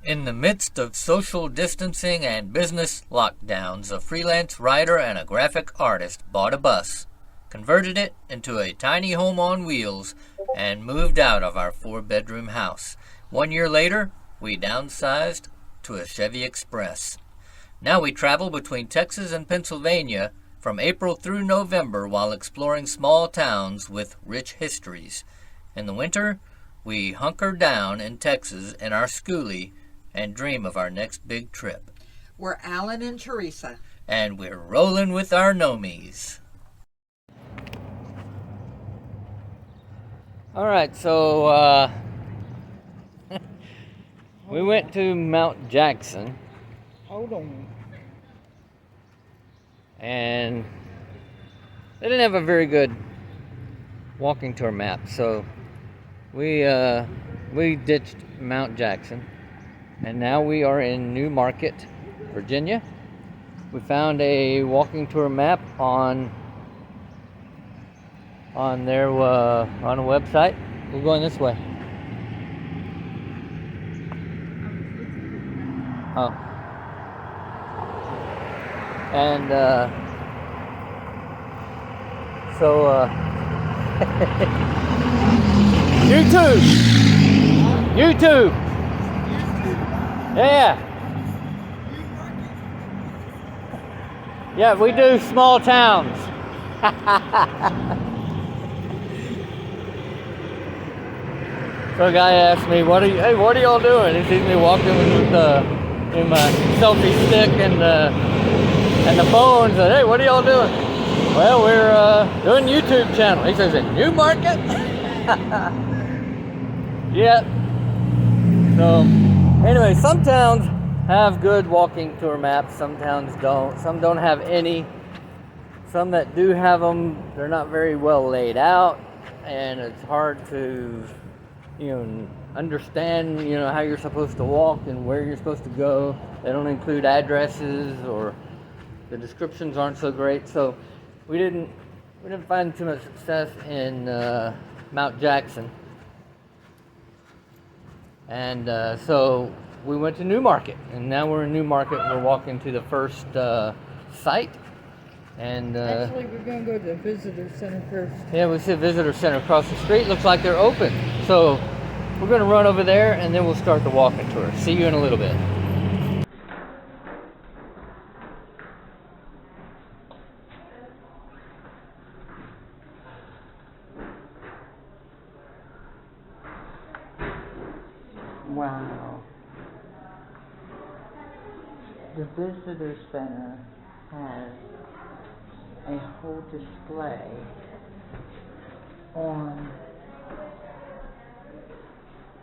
In the midst of social distancing and business lockdowns, a freelance writer and a graphic artist bought a bus, converted it into a tiny home on wheels, and moved out of our 4-bedroom house. 1 year later, we downsized to a Chevy Express. Now we travel between Texas and Pennsylvania from April through November while exploring small towns with rich histories. In the winter, we hunker down in Texas in our schoolie and dream of our next big trip. We're Alan and Teresa. And we're rolling with our gnomies. All right, so we went to Mount Jackson. Hold on. And they didn't have a very good walking tour map, so we ditched Mount Jackson. And now we are in New Market, Virginia. We found a walking tour map on their on a website. We're going this way. Oh. And so YouTube. Yeah, we do small towns. So a guy asked me, what are y'all doing? He sees me walking with in my selfie stick and the phone, and said, hey, what are y'all doing? Well, we're doing a YouTube channel. He says, in New Market? Yeah. So anyway, some towns have good walking tour maps, some towns don't. Some don't have any. Some that do have them, they're not very well laid out, and it's hard to, understand, how you're supposed to walk and where you're supposed to go. They don't include addresses, or the descriptions aren't so great. So we didn't find too much success in Mount Jackson. And so we went to New Market, and now we're in New Market. We're walking to the first site. And actually, we're going to go to the visitor center first. Yeah, we see a visitor center across the street. Looks like they're open. So we're going to run over there, and then we'll start the walking tour. See you in a little bit. Wow. The visitor center has a whole display on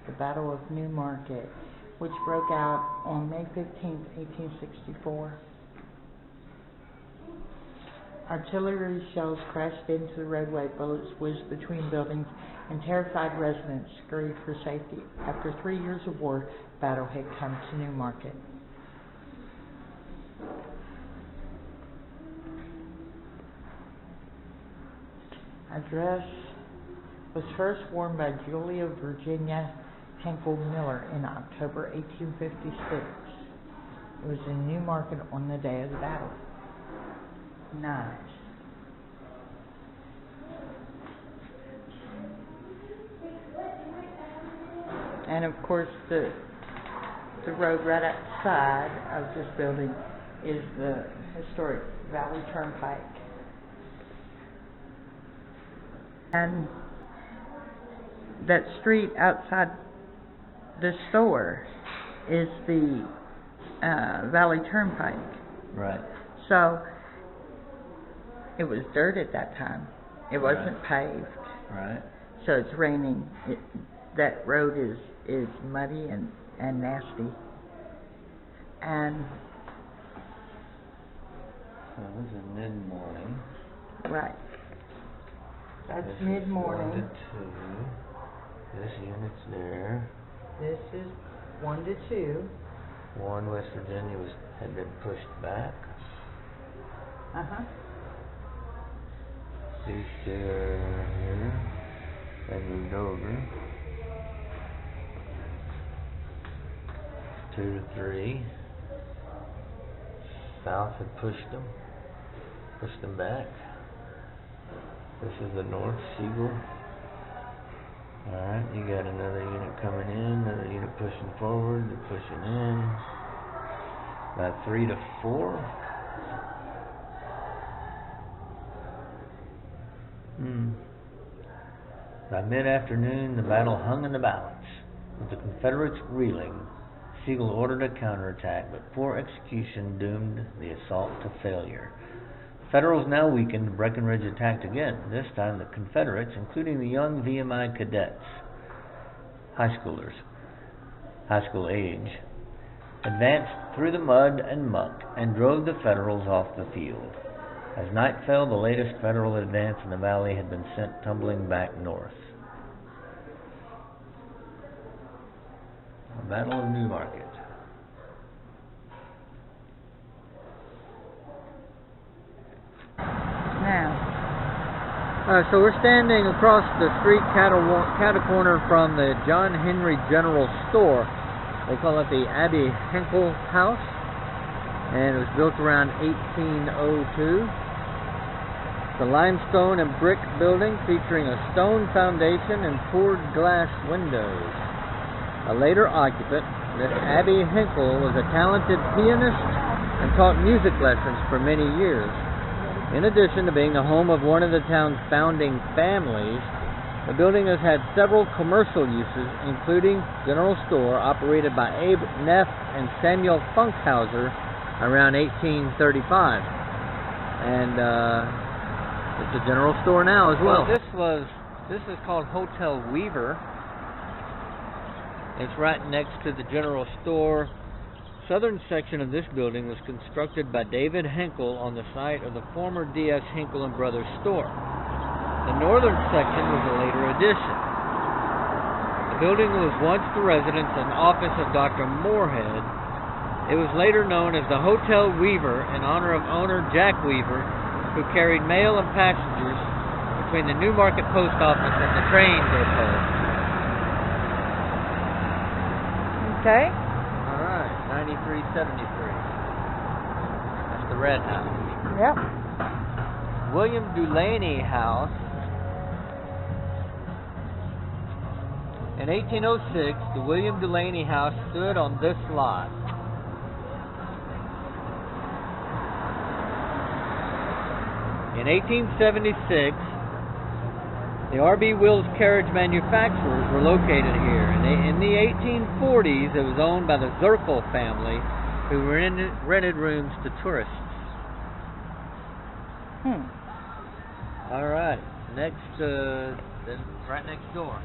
the Battle of New Market, which broke out on May 15th, 1864. Artillery shells crashed into the roadway, bullets whizzed between buildings, and terrified residents scurried for safety. After 3 years of war, battle had come to New Market. Our dress was first worn by Julia Virginia Tinkle Miller in October 1856. It was in New Market on the day of the battle. Nice. And of course, the road right outside of this building is the historic Valley Turnpike. And that street outside the store is the Valley Turnpike. Right. So it was dirt at that time. It wasn't paved. Right. So it's raining. That road is muddy and nasty. And so this is mid-morning. Right. That's This mid-morning. Is 1 to 2. This unit's there. This is 1 to 2. 1 West Virginia had been pushed back. These two are here. They moved over. 2 to 3. South had pushed them back. This is the north, Siegel. Alright, you got another unit coming in, another unit pushing forward, they're pushing in. About 3 to 4. By mid-afternoon, the battle hung in the balance. With the Confederates reeling, Sigel ordered a counterattack, but poor execution doomed the assault to failure. The Federals now weakened, Breckinridge attacked again. This time the Confederates, including the young VMI cadets, high school age, advanced through the mud and muck and drove the Federals off the field. As night fell, the latest Federal advance in the valley had been sent tumbling back north. The Battle of New Market. Now, so we're standing across the street corner from the John Henry General Store. They call it the Abby Henkel House, and it was built around 1802. The limestone and brick building featuring a stone foundation and poured glass windows. A later occupant, Miss Abby Henkel was a talented pianist and taught music lessons for many years. In addition to being the home of one of the town's founding families, the building has had several commercial uses, including general store operated by Abe Neff and Samuel Funkhauser around 1835. And it's a general store now as well. This is called Hotel Weaver. It's right next to the general store. Southern section of this building was constructed by David Henkel on the site of the former D.S. Henkel and Brothers store. The northern section was a later addition. The building was once the residence and office of Dr. Moorhead. It was later known as the Hotel Weaver in honor of owner Jack Weaver, who carried mail and passengers between the New Market Post Office and the train depot. okay. All right, 9373. That's the red house. Yep. William Dulaney House. In 1806, the William Dulaney House stood on this lot. In 1876, the R.B. Wills carriage manufacturers were located here. In the 1840s, it was owned by the Zirkle family, who rented rooms to tourists. All right, right next door.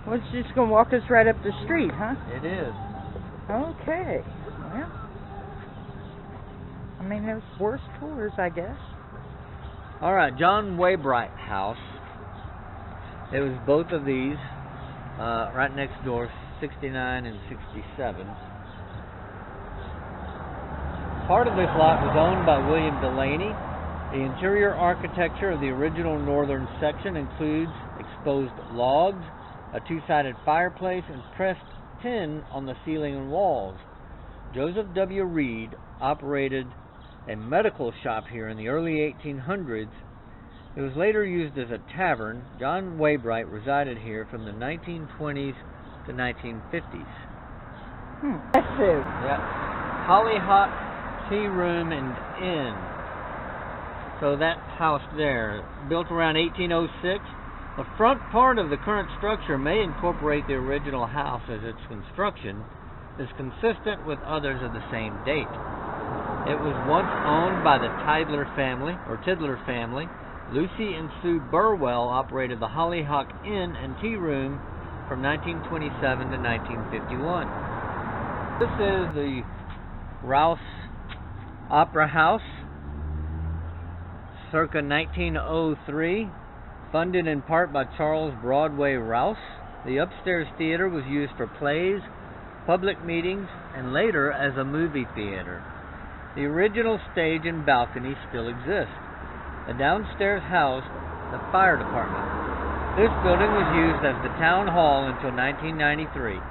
Well, it's just going to walk us right up the street, huh? It is. Okay. Well, I mean, there's worse tours, I guess. All right, John Waybright House. It was both of these right next door, 69 and 67. Part of this lot was owned by William Delaney. The interior architecture of the original northern section includes exposed logs, a two-sided fireplace, and pressed tin on the ceiling and walls. Joseph W. Reed operated a medical shop here in the early 1800s. It was later used as a tavern. John Waybright resided here from the 1920s to 1950s. That's it. Yeah. Hollyhock Tea Room and Inn. So that house there, built around 1806. The front part of the current structure may incorporate the original house, as its construction is consistent with others of the same date. It was once owned by the Tidler family. Lucy and Sue Burwell operated the Hollyhock Inn and Tea Room from 1927 to 1951. This is the Rouse Opera House, circa 1903, funded in part by Charles Broadway Rouse. The upstairs theater was used for plays, public meetings, and later as a movie theater. The original stage and balcony still exist. The downstairs housed the fire department. This building was used as the town hall until 1993.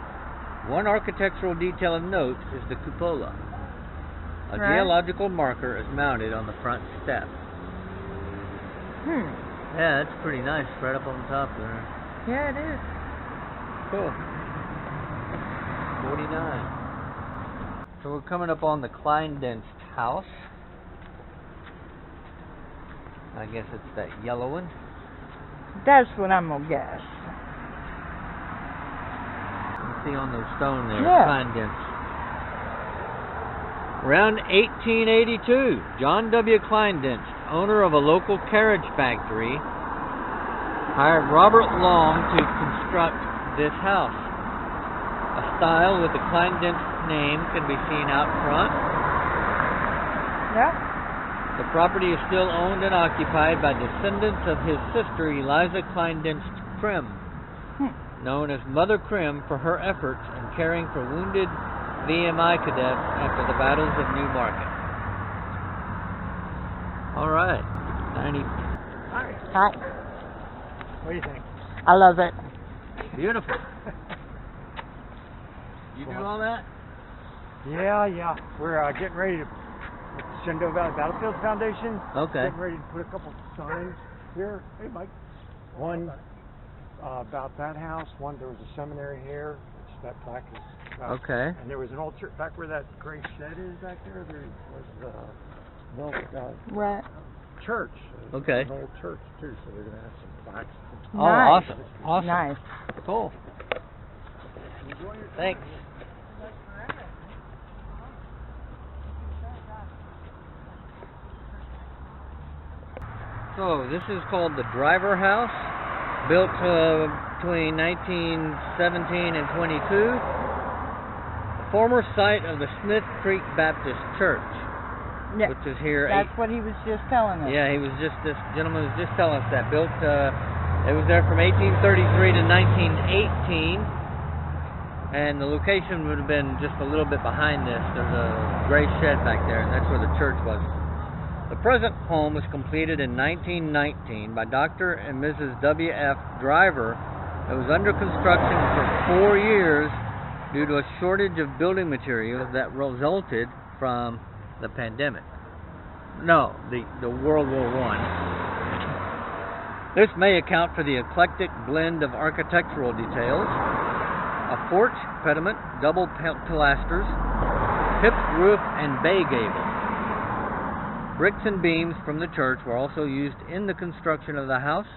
One architectural detail of note is the cupola. A Right. geological marker is mounted on the front step. Yeah, it's pretty nice right up on the top there. Yeah, it is. Cool. 49. So we're coming up on the Kleindienst house. I guess it's that yellow one. That's what I'm gonna guess. You see on the stone there, Yeah. Kleindienst. Around 1882, John W. Kleindienst, owner of a local carriage factory, hired Robert Long to construct this house. A style with the Kleindienst name can be seen out front. Yeah. The property is still owned and occupied by descendants of his sister Eliza Kleindienst Krim, known as Mother Krim for her efforts in caring for wounded VMI cadets after the battles of New Market. All right. 90. Hi. What do you think? I love it. Beautiful. You do all that? Yeah. We're getting ready to, with the Shenandoah Valley Battlefield Foundation, Okay. getting ready to put a couple signs here. Hey, Mike. One about that house. One, there was a seminary here. That plaque is about, Okay. and there was an old church back where that gray shed is back there. There was an old Right. church. Okay. An old church too. So they're gonna have some plaques. Oh, Nice. awesome. Nice. Cool. Thanks. So this is called the Driver House, built between 1917 and 22. The former site of the Smith Creek Baptist Church, Yeah. which is here. That's what he was just telling us. Yeah, this gentleman was just telling us that. Built, it was there from 1833 to 1918. And the location would have been just a little bit behind this. There's a gray shed back there, and that's where the church was. The present home was completed in 1919 by Dr. and Mrs. W.F. Driver. It was under construction for 4 years due to a shortage of building material that resulted from the pandemic. No, the World War I. This may account for the eclectic blend of architectural details. A porch, pediment, double pilasters, hipped roof, and bay gable. Bricks and beams from the church were also used in the construction of the house.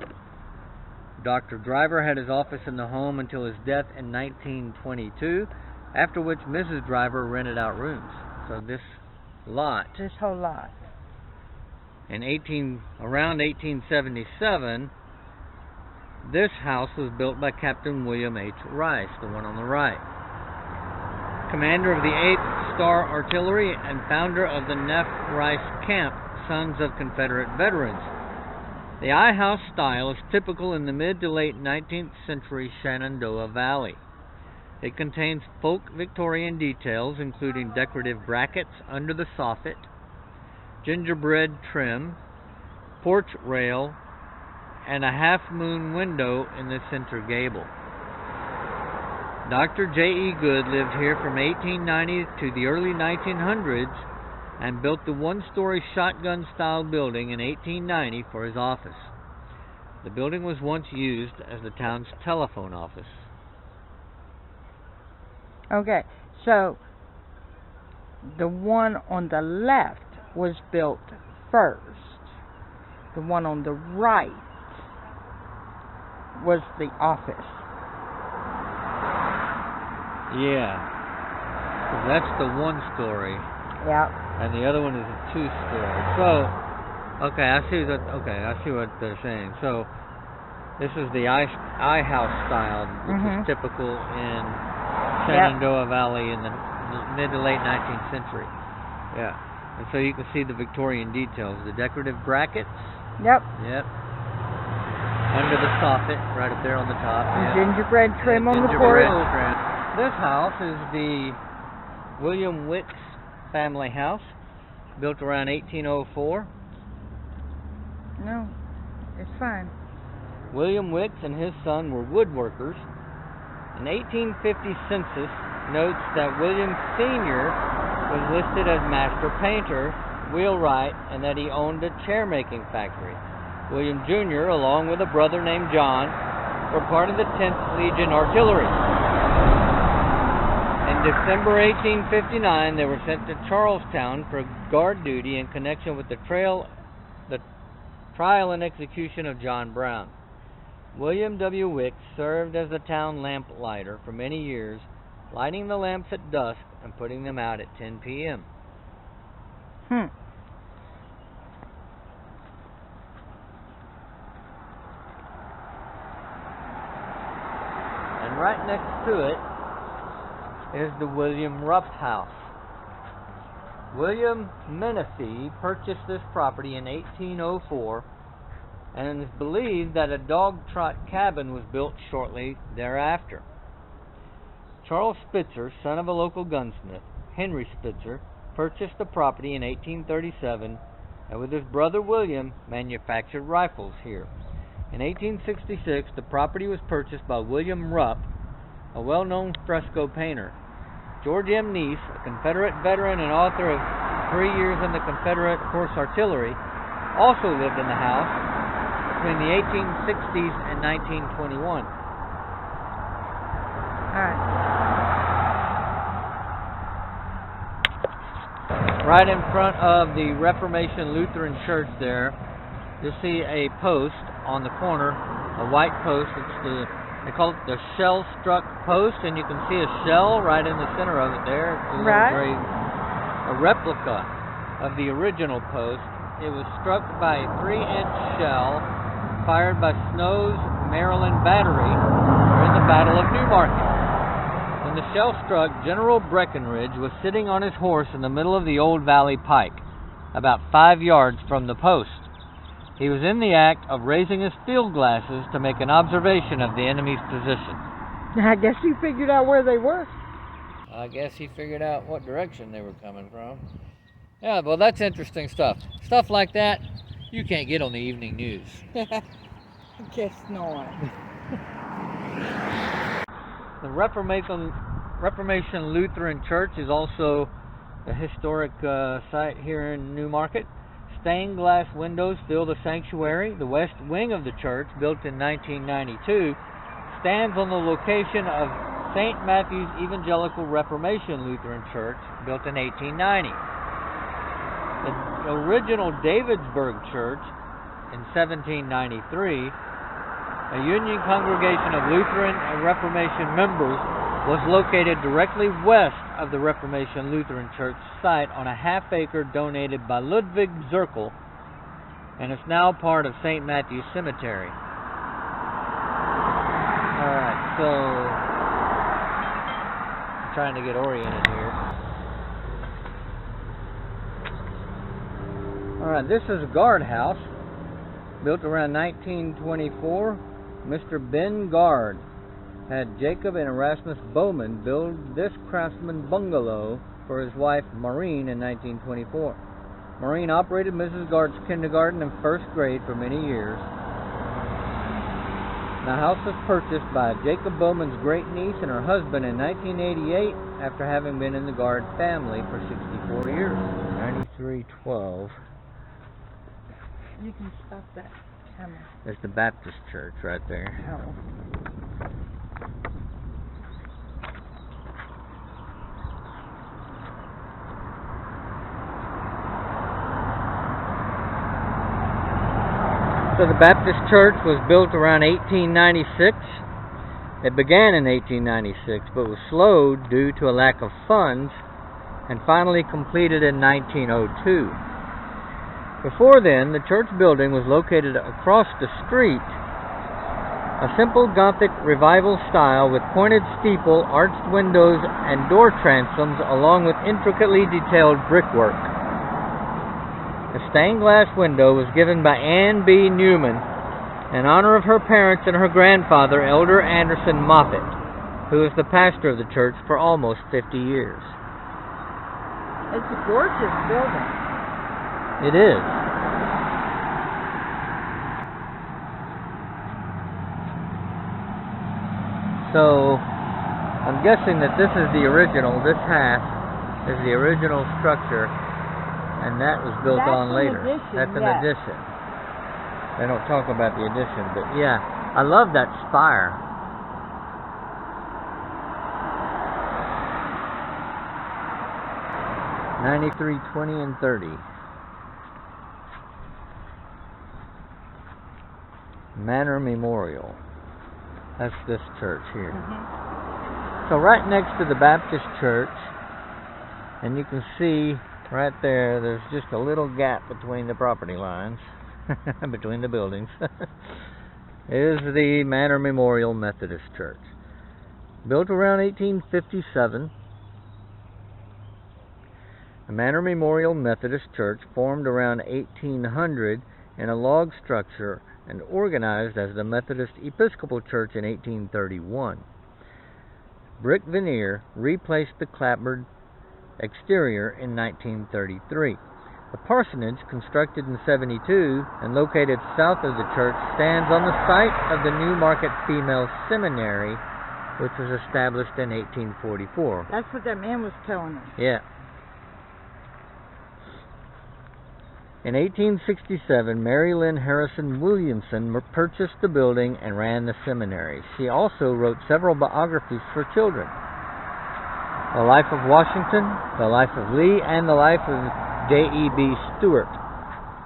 Dr. Driver had his office in the home until his death in 1922, after which Mrs. Driver rented out rooms. So this lot, This whole lot. in around 1877, this house was built by Captain William H. Rice, the one on the right, commander of the 8th Star Artillery and founder of the Neff Rice Camp, Sons of Confederate Veterans. The I House style is typical in the mid to late 19th century Shenandoah Valley. It contains folk Victorian details, including decorative brackets under the soffit, gingerbread trim, porch rail, and a half-moon window in the center gable. Dr. J.E. Good lived here from 1890 to the early 1900s and built the one-story shotgun-style building in 1890 for his office. The building was once used as the town's telephone office. Okay, so the one on the left was built first. The one on the right was the office. Yeah, 'cause that's the one-story, Yep. and the other one is a two-story. So, okay, I see what they're saying. So, this is the I House style, which is typical in Shenandoah Valley in the mid to late 19th century. Yeah, and so you can see the Victorian details, the decorative brackets. Yep. Yep. Under the soffit, right up there on the top. Yeah. Gingerbread trim on the Gingerbread porch. trim. This house is the William Wicks family house, built around 1804. No, it's fine. William Wicks and his son were woodworkers. An 1850 census notes that William Sr. was listed as master painter, wheelwright, and that he owned a chair-making factory. William Jr., along with a brother named John, were part of the 10th Legion Artillery. In December 1859, they were sent to Charlestown for guard duty in connection with the trial and execution of John Brown. William W. Wicks served as the town lamp lighter for many years, lighting the lamps at dusk and putting them out at 10 p.m. And right next to it is the William Rupp House. William Menifee purchased this property in 1804, and it is believed that a dog trot cabin was built shortly thereafter. Charles Spitzer, son of a local gunsmith, Henry Spitzer, purchased the property in 1837, and with his brother William, manufactured rifles here. In 1866, the property was purchased by William Rupp, a well-known fresco painter. George M. Neese, a Confederate veteran and author of 3 years in the Confederate Horse Artillery, also lived in the house between the 1860s and 1921. All right. Right in front of the Reformation Lutheran Church there, you'll see a post on the corner, a white post. They call it the shell-struck post, and you can see a shell right in the center of it there. It's a replica of the original post. It was struck by a 3-inch shell fired by Snow's Maryland Battery during the Battle of Newmarket. When the shell struck, General Breckinridge was sitting on his horse in the middle of the Old Valley Pike, about 5 yards from the post. He was in the act of raising his field glasses to make an observation of the enemy's position. I guess he figured out where they were. I guess he figured out what direction they were coming from. Yeah, well, that's interesting stuff. Stuff like that, you can't get on the evening news. I guess not. The Reformation Lutheran Church is also a historic site here in Newmarket. Stained glass windows fill the sanctuary. The west wing of the church, built in 1992, stands on the location of St. Matthew's Evangelical Reformation Lutheran Church, built in 1890. The original Davidsburg Church, in 1793, a Union congregation of Lutheran and Reformation members, was located directly west of the Reformation Lutheran Church site on a half-acre donated by Ludwig Zirkel, and is now part of St. Matthew's Cemetery. Alright, so I'm trying to get oriented here. Alright, this is a guardhouse built around 1924. Mr. Ben Guard had Jacob and Erasmus Bowman build this craftsman bungalow for his wife Maureen in 1924. Maureen operated Mrs. Guard's kindergarten and first grade for many years. The house was purchased by Jacob Bowman's great niece and her husband in 1988 after having been in the Guard family for 64 years. 9312. You can stop that camera. There's the Baptist church right there. Oh. So the Baptist church was built around 1896. It began in 1896, but was slowed due to a lack of funds, and finally completed in 1902. Before then, the church building was located across the street, a simple Gothic revival style with pointed steeple, arched windows, and door transoms, along with intricately detailed brickwork. A stained glass window was given by Anne B. Newman in honor of her parents and her grandfather, Elder Anderson Moffett, who was the pastor of the church for almost 50 years. It's a gorgeous building. It is. So, on guessing that this is the original. This half is the original structure, and that was built on later. That's an addition. They don't talk about the addition, but yeah, I love that spire. '93, 20, and 30. Manor Memorial. That's this church here. So right next to the Baptist church, and you can see right there, there's just a little gap between the property lines, between the buildings, is the Manor Memorial Methodist Church. Built around 1857, the Manor Memorial Methodist Church formed around 1800 in a log structure and organized as the Methodist Episcopal Church in 1831. Brick veneer replaced the clapboard exterior in 1933. The parsonage, constructed in 72 and located south of the church, stands on the site of the Newmarket Female Seminary, which was established in 1844. That's what that man was telling us. Yeah. In 1867, Mary Lynn Harrison Williamson purchased the building and ran the seminary. She also wrote several biographies for children. The Life of Washington, The Life of Lee, and The Life of J.E.B. Stewart.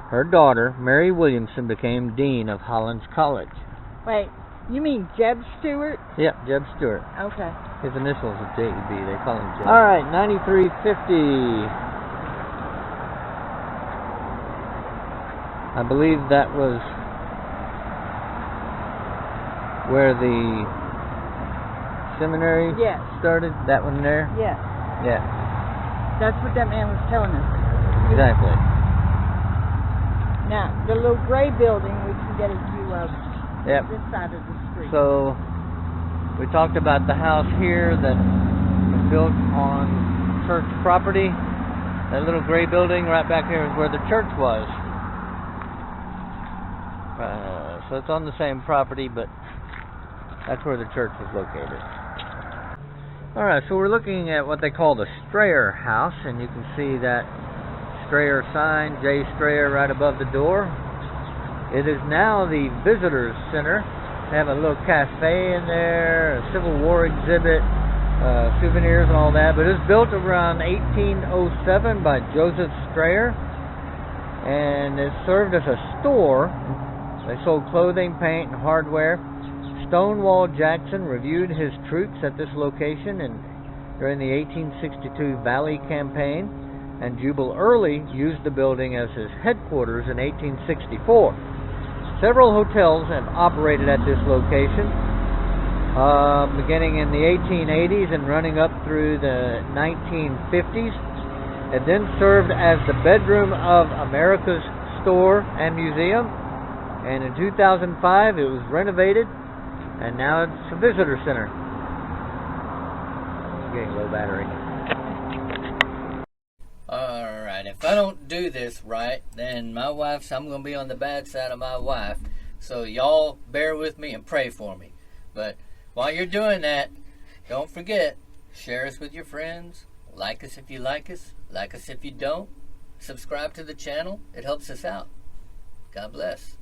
Her daughter, Mary Williamson, became Dean of Hollins College. Wait, you mean Jeb Stewart? Yep, Jeb Stewart. Okay. His initials are J.E.B. They call him Jeb. All right, 9350. I believe that was where the seminary started. That one there? Yes. Yeah. That's what that man was telling us. Exactly. Now, the little gray building we can get a view of Yep. this side of the street. So, we talked about the house here that was built on church property. That little gray building right back here is where the church was. So it's on the same property, but that's where the church was located. Alright, so we're looking at what they call the Strayer House, and you can see that Strayer sign, J. Strayer, right above the door. It is now the Visitors Center. They have a little cafe in there, a Civil War exhibit, souvenirs and all that, but it was built around 1807 by Joseph Strayer, and it served as a store. They sold clothing, paint, and hardware. Stonewall Jackson reviewed his troops at this location during the 1862 Valley Campaign, and Jubal Early used the building as his headquarters in 1864. Several hotels have operated at this location, beginning in the 1880s and running up through the 1950s. It then served as the bedroom of America's Store and Museum. And in 2005, it was renovated, and now it's a visitor center. It's getting low battery. Alright, if I don't do this right, then I'm going to be on the bad side of my wife. So y'all bear with me and pray for me. But while you're doing that, don't forget, share us with your friends. Like us if you like us if you don't. Subscribe to the channel. It helps us out. God bless.